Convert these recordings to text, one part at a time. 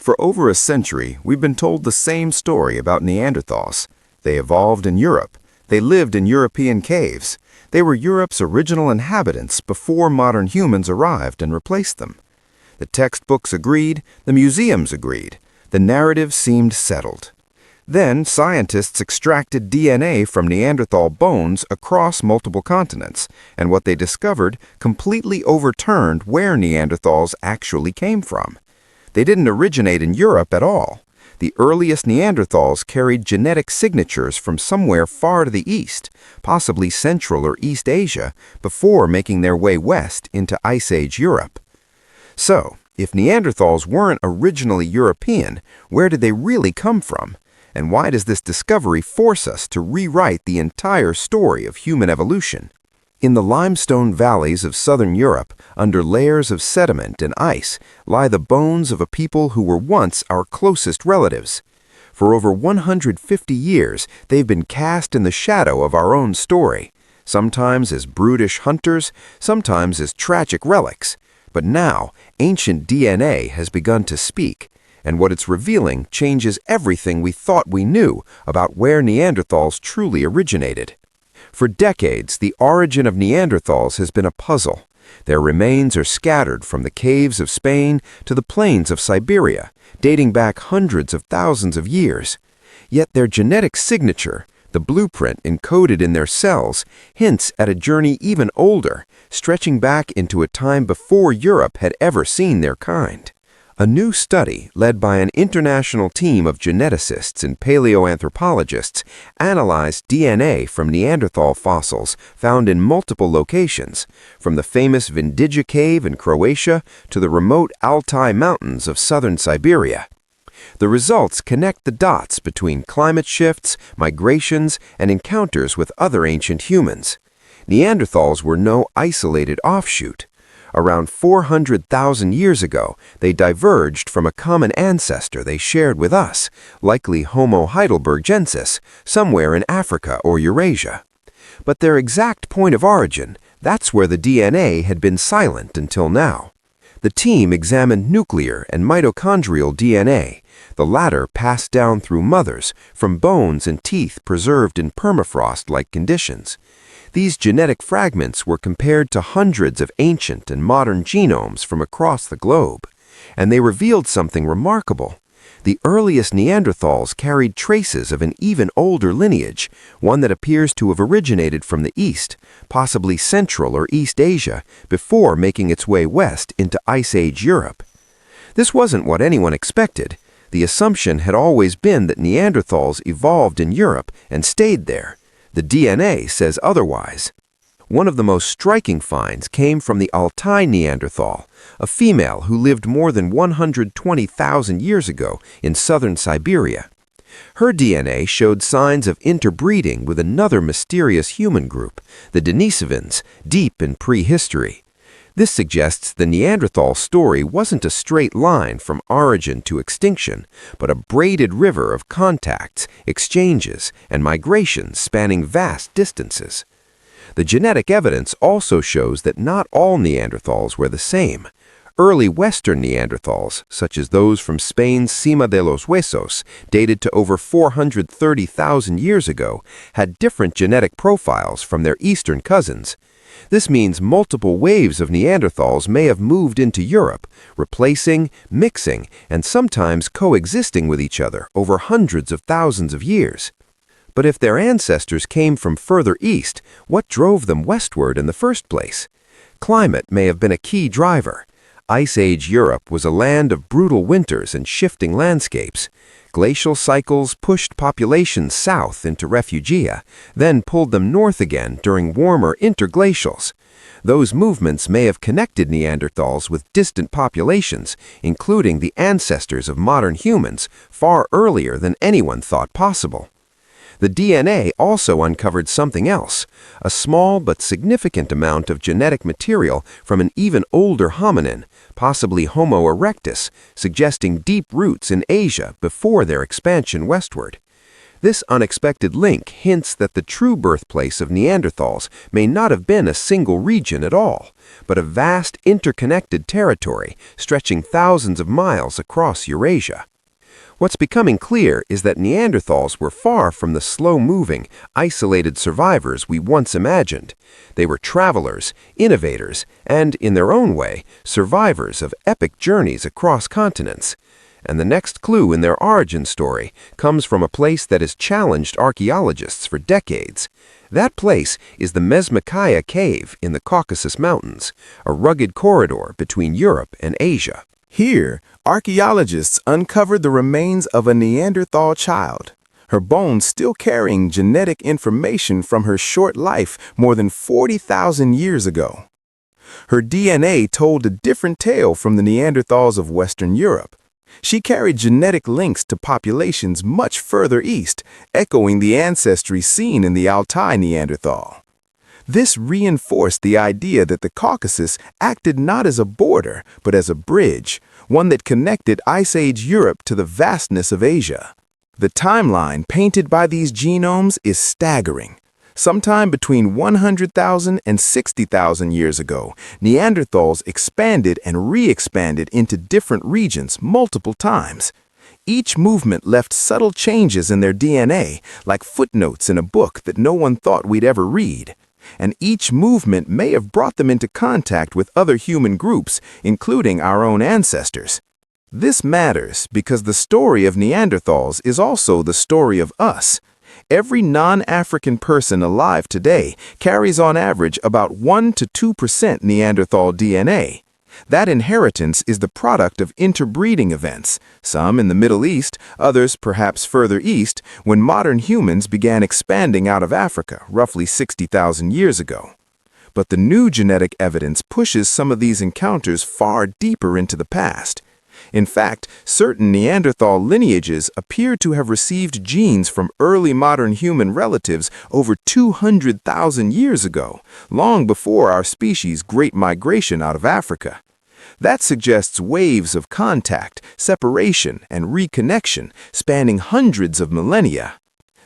For over a century, we've been told the same story about Neanderthals. They evolved in Europe. They lived in European caves. They were Europe's original inhabitants before modern humans arrived and replaced them. The textbooks agreed, the museums agreed. The narrative seemed settled. Then, scientists extracted DNA from Neanderthal bones across multiple continents, and what they discovered completely overturned where Neanderthals actually came from. They didn't originate in Europe at all. The earliest Neanderthals carried genetic signatures from somewhere far to the east, possibly Central or East Asia, before making their way west into Ice Age Europe. So, if Neanderthals weren't originally European, where did they really come from? And why does this discovery force us to rewrite the entire story of human evolution? In the limestone valleys of southern Europe, under layers of sediment and ice, lie the bones of a people who were once our closest relatives. For over 150 years, they've been cast in the shadow of our own story, sometimes as brutish hunters, sometimes as tragic relics. But now, ancient DNA has begun to speak, and what it's revealing changes everything we thought we knew about where Neanderthals truly originated. For decades, the origin of Neanderthals has been a puzzle. Their remains are scattered from the caves of Spain to the plains of Siberia, dating back hundreds of thousands of years. Yet their genetic signature, the blueprint encoded in their cells, hints at a journey even older, stretching back into a time before Europe had ever seen their kind. A new study, led by an international team of geneticists and paleoanthropologists, analyzed DNA from Neanderthal fossils found in multiple locations, from the famous Vindija cave in Croatia to the remote Altai mountains of southern Siberia. The results connect the dots between climate shifts, migrations, and encounters with other ancient humans. Neanderthals were no isolated offshoot. Around 400,000 years ago, they diverged from a common ancestor they shared with us, likely Homo heidelbergensis, somewhere in Africa or Eurasia. But their exact point of origin, that's where the DNA had been silent until now. The team examined nuclear and mitochondrial DNA, the latter passed down through mothers, from bones and teeth preserved in permafrost-like conditions. These genetic fragments were compared to hundreds of ancient and modern genomes from across the globe, and they revealed something remarkable. The earliest Neanderthals carried traces of an even older lineage, one that appears to have originated from the east, possibly Central or East Asia, before making its way west into Ice Age Europe. This wasn't what anyone expected. The assumption had always been that Neanderthals evolved in Europe and stayed there. The DNA says otherwise. One of the most striking finds came from the Altai Neanderthal, a female who lived more than 120,000 years ago in southern Siberia. Her DNA showed signs of interbreeding with another mysterious human group, the Denisovans, deep in prehistory. This suggests the Neanderthal story wasn't a straight line from origin to extinction, but a braided river of contacts, exchanges, and migrations spanning vast distances. The genetic evidence also shows that not all Neanderthals were the same. Early Western Neanderthals, such as those from Spain's Cima de los Huesos, dated to over 430,000 years ago, had different genetic profiles from their eastern cousins. This means multiple waves of Neanderthals may have moved into Europe, replacing, mixing, and sometimes coexisting with each other over hundreds of thousands of years. But if their ancestors came from further east, what drove them westward in the first place? Climate may have been a key driver. Ice Age Europe was a land of brutal winters and shifting landscapes. Glacial cycles pushed populations south into refugia, then pulled them north again during warmer interglacials. Those movements may have connected Neanderthals with distant populations, including the ancestors of modern humans, far earlier than anyone thought possible. The DNA also uncovered something else, a small but significant amount of genetic material from an even older hominin, possibly Homo erectus, suggesting deep roots in Asia before their expansion westward. This unexpected link hints that the true birthplace of Neanderthals may not have been a single region at all, but a vast interconnected territory stretching thousands of miles across Eurasia. What's becoming clear is that Neanderthals were far from the slow-moving, isolated survivors we once imagined. They were travelers, innovators, and, in their own way, survivors of epic journeys across continents. And the next clue in their origin story comes from a place that has challenged archaeologists for decades. That place is the Mesmakia Cave in the Caucasus Mountains, a rugged corridor between Europe and Asia. Here, archaeologists uncovered the remains of a Neanderthal child, her bones still carrying genetic information from her short life more than 40,000 years ago. Her DNA told a different tale from the Neanderthals of Western Europe. She carried genetic links to populations much further east, echoing the ancestry seen in the Altai Neanderthal. This reinforced the idea that the Caucasus acted not as a border, but as a bridge, one that connected Ice Age Europe to the vastness of Asia. The timeline painted by these genomes is staggering. Sometime between 100,000 and 60,000 years ago, Neanderthals expanded and re-expanded into different regions multiple times. Each movement left subtle changes in their DNA, like footnotes in a book that no one thought we'd ever read. And each movement may have brought them into contact with other human groups, including our own ancestors. This matters because the story of Neanderthals is also the story of us. Every non-African person alive today carries on average about 1 to 2% Neanderthal DNA. That inheritance is the product of interbreeding events, some in the Middle East, others perhaps further east, when modern humans began expanding out of Africa roughly 60,000 years ago. But the new genetic evidence pushes some of these encounters far deeper into the past. In fact, certain Neanderthal lineages appear to have received genes from early modern human relatives over 200,000 years ago, long before our species' great migration out of Africa. That suggests waves of contact, separation, and reconnection spanning hundreds of millennia.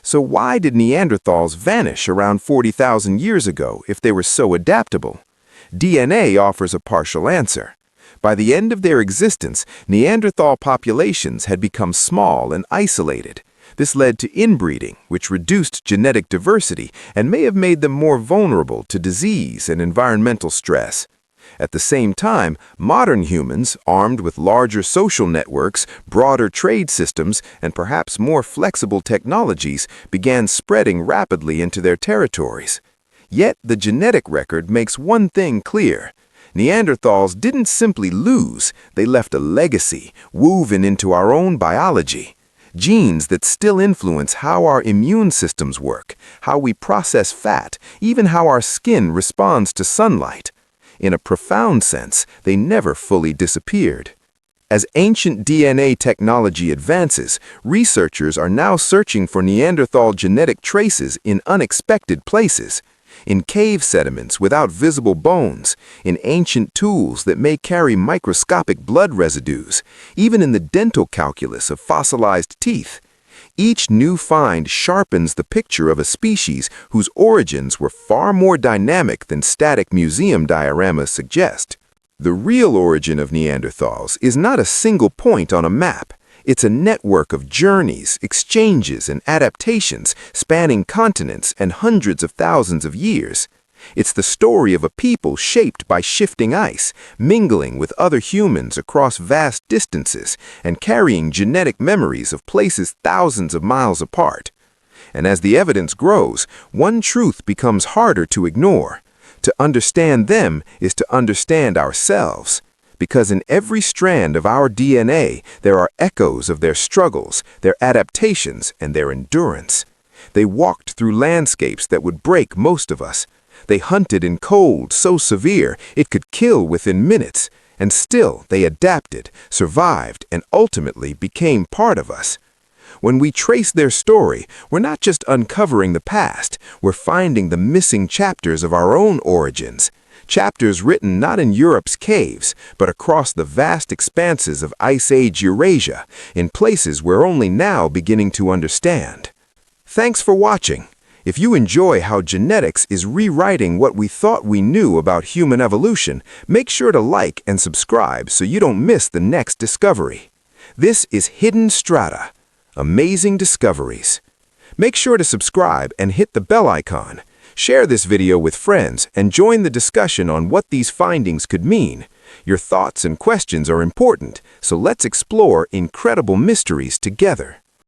So why did Neanderthals vanish around 40,000 years ago if they were so adaptable? DNA offers a partial answer. By the end of their existence, Neanderthal populations had become small and isolated. This led to inbreeding, which reduced genetic diversity and may have made them more vulnerable to disease and environmental stress. At the same time, modern humans, armed with larger social networks, broader trade systems, and perhaps more flexible technologies, began spreading rapidly into their territories. Yet the genetic record makes one thing clear. Neanderthals didn't simply lose, they left a legacy, woven into our own biology. Genes that still influence how our immune systems work, how we process fat, even how our skin responds to sunlight. In a profound sense, they never fully disappeared. As ancient DNA technology advances, researchers are now searching for Neanderthal genetic traces in unexpected places. In cave sediments without visible bones, in ancient tools that may carry microscopic blood residues, even in the dental calculus of fossilized teeth. Each new find sharpens the picture of a species whose origins were far more dynamic than static museum dioramas suggest. The real origin of Neanderthals is not a single point on a map. It's a network of journeys, exchanges, and adaptations spanning continents and hundreds of thousands of years. It's the story of a people shaped by shifting ice, mingling with other humans across vast distances, and carrying genetic memories of places thousands of miles apart. And as the evidence grows, one truth becomes harder to ignore. To understand them is to understand ourselves. Because in every strand of our DNA, there are echoes of their struggles, their adaptations, and their endurance. They walked through landscapes that would break most of us. They hunted in cold so severe it could kill within minutes, and still they adapted, survived, and ultimately became part of us. When we trace their story, we're not just uncovering the past, we're finding the missing chapters of our own origins. Chapters written not in Europe's caves, but across the vast expanses of Ice Age Eurasia, in places we're only now beginning to understand. Thanks for watching. If you enjoy how genetics is rewriting what we thought we knew about human evolution, make sure to like and subscribe so you don't miss the next discovery. This is Hidden Strata, Amazing Discoveries. Make sure to subscribe and hit the bell icon. Share this video with friends and join the discussion on what these findings could mean. Your thoughts and questions are important, so let's explore incredible mysteries together.